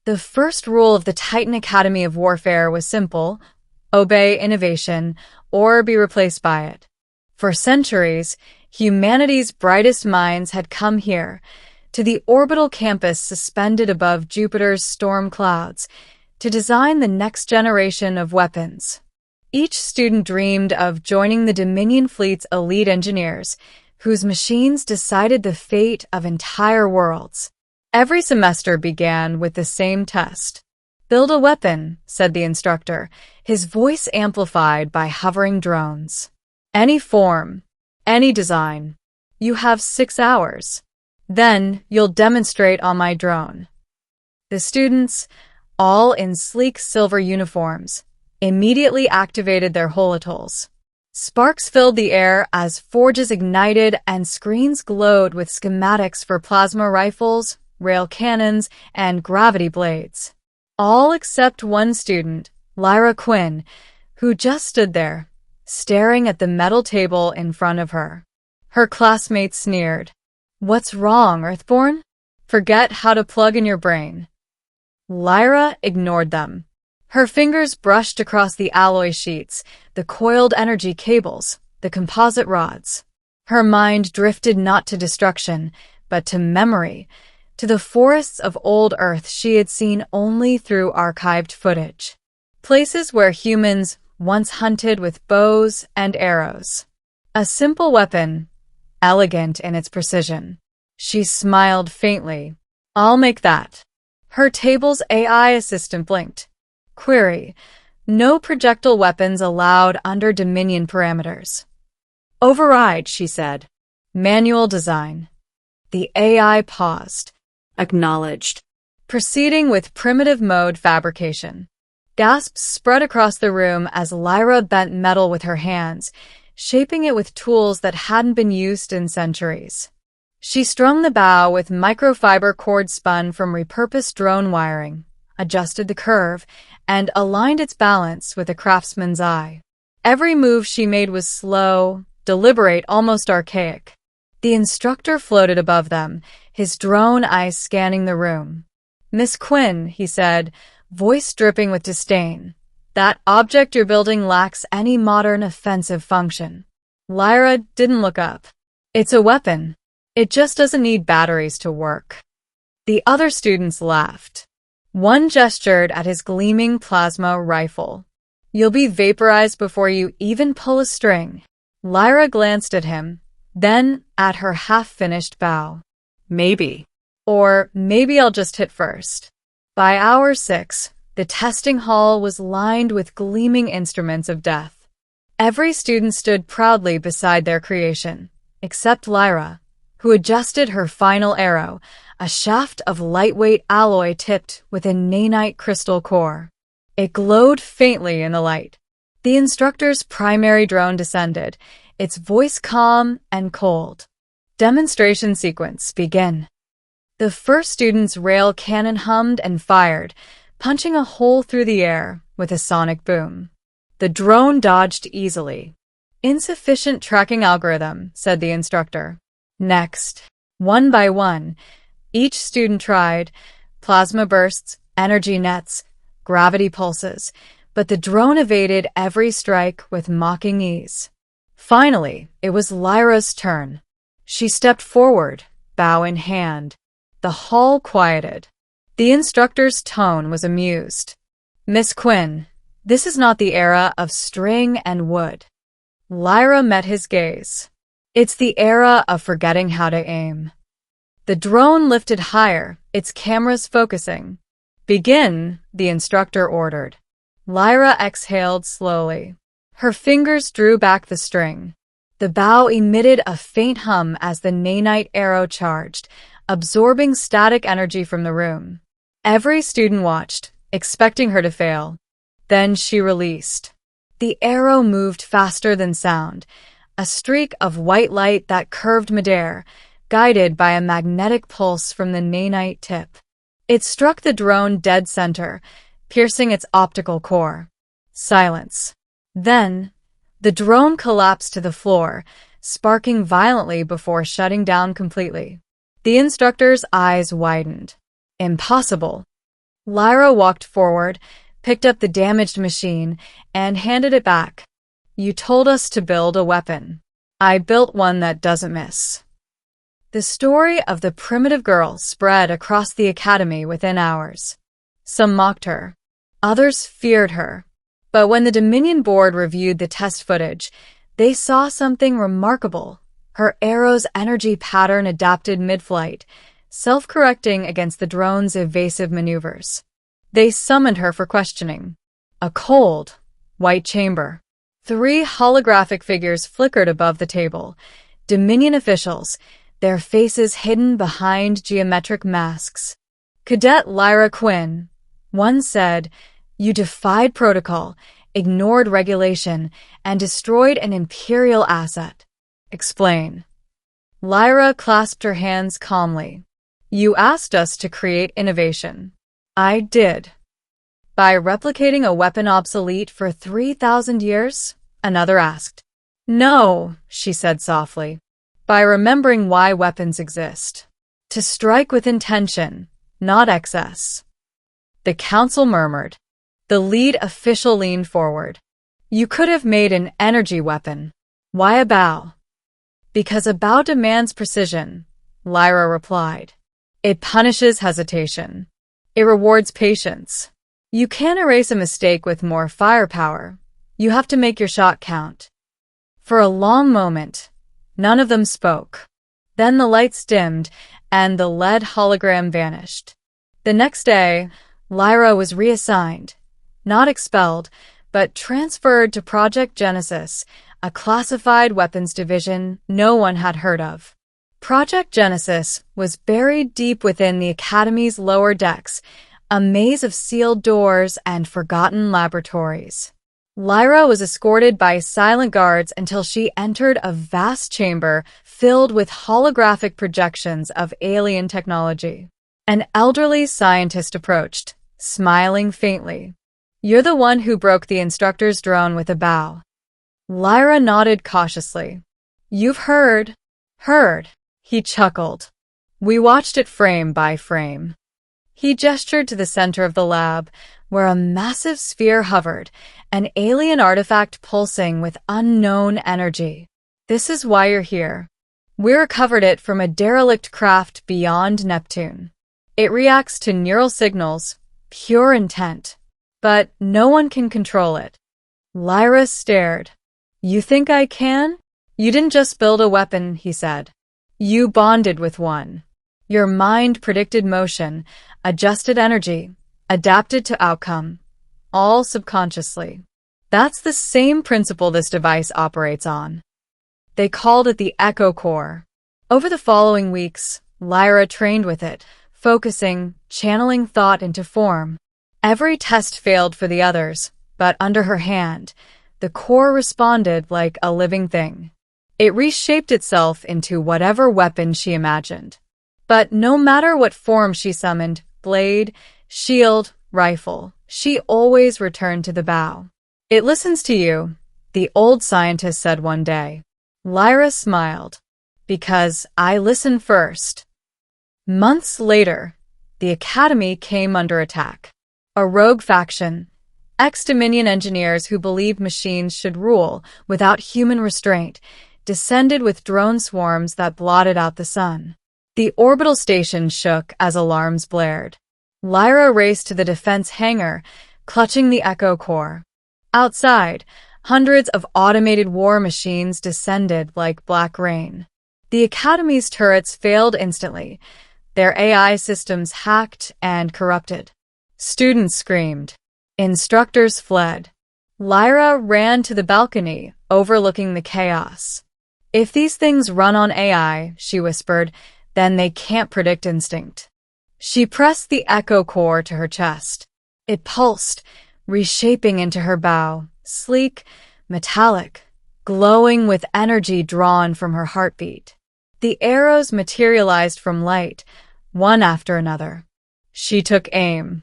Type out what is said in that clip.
The first rule of the Titan Academy of Warfare was simple: obey innovation or be replaced by it. For centuries, humanity's brightest minds had come here, to the orbital campus suspended above Jupiter's storm clouds, to design the next generation of weapons. Each student dreamed of joining the Dominion fleet's elite engineers, whose machines decided the fate of entire worlds. Every semester began with the same test. "Build a weapon," said the instructor, his voice amplified by hovering drones. "Any form, any design. You have 6 hours. Then you'll demonstrate on my drone." The students, all in sleek silver uniforms, immediately activated their holotools. Sparks filled the air as forges ignited and screens glowed with schematics for plasma rifles, rail cannons, and gravity blades. All except one student, Lyra Quinn, who just stood there, staring at the metal table in front of her. Her classmates sneered. "What's wrong, Earthborn? Forget how to plug in your brain." Lyra ignored them. Her fingers brushed across the alloy sheets, the coiled energy cables, the composite rods. Her mind drifted not to destruction, but to memory, to the forests of old Earth she had seen only through archived footage. Places where humans once hunted with bows and arrows. A simple weapon, elegant in its precision. She smiled faintly. "I'll make that." Her table's AI assistant blinked. Query: "No projectile weapons allowed under Dominion parameters." "Override," she said. "Manual design." The AI paused. Acknowledged. Proceeding with primitive mode fabrication. Gasps spread across the room as Lyra bent metal with her hands, shaping it with tools that hadn't been used in centuries. She strung the bow with microfiber cord spun from repurposed drone wiring, adjusted the curve, and aligned its balance with a craftsman's eye. Every move she made was slow, deliberate, almost archaic. The instructor floated above them, his drone eyes scanning the room. "Miss Quinn," he said, voice dripping with disdain, "that object you're building lacks any modern offensive function." Lyra didn't look up. "It's a weapon. It just doesn't need batteries to work." The other students laughed. One gestured at his gleaming plasma rifle. "You'll be vaporized before you even pull a string." Lyra glanced at him, then at her half-finished bow. "Maybe. Or maybe I'll just hit first." By hour 6, the testing hall was lined with gleaming instruments of death. Every student stood proudly beside their creation, except Lyra, who adjusted her final arrow, a shaft of lightweight alloy tipped with a nanite crystal core. It glowed faintly in the light. The instructor's primary drone descended, its voice calm and cold. "Demonstration sequence, begin." The first student's rail cannon hummed and fired, punching a hole through the air with a sonic boom. The drone dodged easily. "Insufficient tracking algorithm," said the instructor. "Next." One by one, each student tried plasma bursts, energy nets, gravity pulses, but the drone evaded every strike with mocking ease. Finally, it was Lyra's turn. She stepped forward, bow in hand. The hall quieted. The instructor's tone was amused. "Miss Quinn, this is not the era of string and wood." Lyra met his gaze. "It's the era of forgetting how to aim." The drone lifted higher, its cameras focusing. "Begin," the instructor ordered. Lyra exhaled slowly. Her fingers drew back the string. The bow emitted a faint hum as the nanite arrow charged, absorbing static energy from the room. Every student watched, expecting her to fail. Then she released. The arrow moved faster than sound, a streak of white light that curved midair, guided by a magnetic pulse from the nanite tip. It struck the drone dead center, piercing its optical core. Silence. Then, the drone collapsed to the floor, sparking violently before shutting down completely. The instructor's eyes widened. "Impossible." Lyra walked forward, picked up the damaged machine, and handed it back. You told us to build a weapon. I built one that doesn't miss. The story of the primitive girl spread across the academy within hours. Some mocked her. Others feared her. But when the Dominion board reviewed the test footage, they saw something remarkable. Her arrow's energy pattern adapted mid-flight, self-correcting against the drone's evasive maneuvers. They summoned her for questioning. A cold, white chamber. 3 holographic figures flickered above the table. Dominion officials, their faces hidden behind geometric masks. Cadet Lyra Quinn. One said, "You defied protocol, ignored regulation, and destroyed an imperial asset." Explain. Lyra clasped her hands calmly. "You asked us to create innovation. I did. By replicating a weapon obsolete for 3,000 years? Another asked. No, she said softly. By remembering why weapons exist. To strike with intention, not excess. The council murmured. The lead official leaned forward. You could have made an energy weapon. Why a bow? Because a bow demands precision, Lyra replied. It punishes hesitation. It rewards patience. You can't erase a mistake with more firepower. You have to make your shot count. For a long moment, none of them spoke. Then the lights dimmed and the lead hologram vanished. The next day, Lyra was reassigned, not expelled, but transferred to Project Genesis, a classified weapons division no one had heard of. Project Genesis was buried deep within the Academy's lower decks, a maze of sealed doors and forgotten laboratories. Lyra was escorted by silent guards until she entered a vast chamber filled with holographic projections of alien technology. An elderly scientist approached, smiling faintly. You're the one who broke the instructor's drone with a bow. Lyra nodded cautiously. You've heard. Heard. He chuckled. We watched it frame by frame. He gestured to the center of the lab, where a massive sphere hovered, an alien artifact pulsing with unknown energy. This is why you're here. We recovered it from a derelict craft beyond Neptune. It reacts to neural signals, pure intent. But no one can control it. Lyra stared. You think I can? You didn't just build a weapon, he said. You bonded with one. Your mind predicted motion, adjusted energy, adapted to outcome, all subconsciously. That's the same principle this device operates on. They called it the Echo Core. Over the following weeks, Lyra trained with it, focusing, channeling thought into form. Every test failed for the others, but under her hand, the core responded like a living thing. It reshaped itself into whatever weapon she imagined. But no matter what form she summoned, blade, shield, rifle, she always returned to the bow. It listens to you, the old scientist said one day. Lyra smiled. Because I listen first. Months later, the Academy came under attack. A rogue faction, ex-Dominion engineers who believed machines should rule without human restraint, descended with drone swarms that blotted out the sun. The orbital station shook as alarms blared. Lyra raced to the defense hangar, clutching the Echo Core. Outside, hundreds of automated war machines descended like black rain. The Academy's turrets failed instantly, their AI systems hacked and corrupted. Students screamed. Instructors fled. Lyra ran to the balcony, overlooking the chaos. If these things run on AI, she whispered, then they can't predict instinct. She pressed the Echo Core to her chest. It pulsed, reshaping into her bow, sleek, metallic, glowing with energy drawn from her heartbeat. The arrows materialized from light, one after another. She took aim.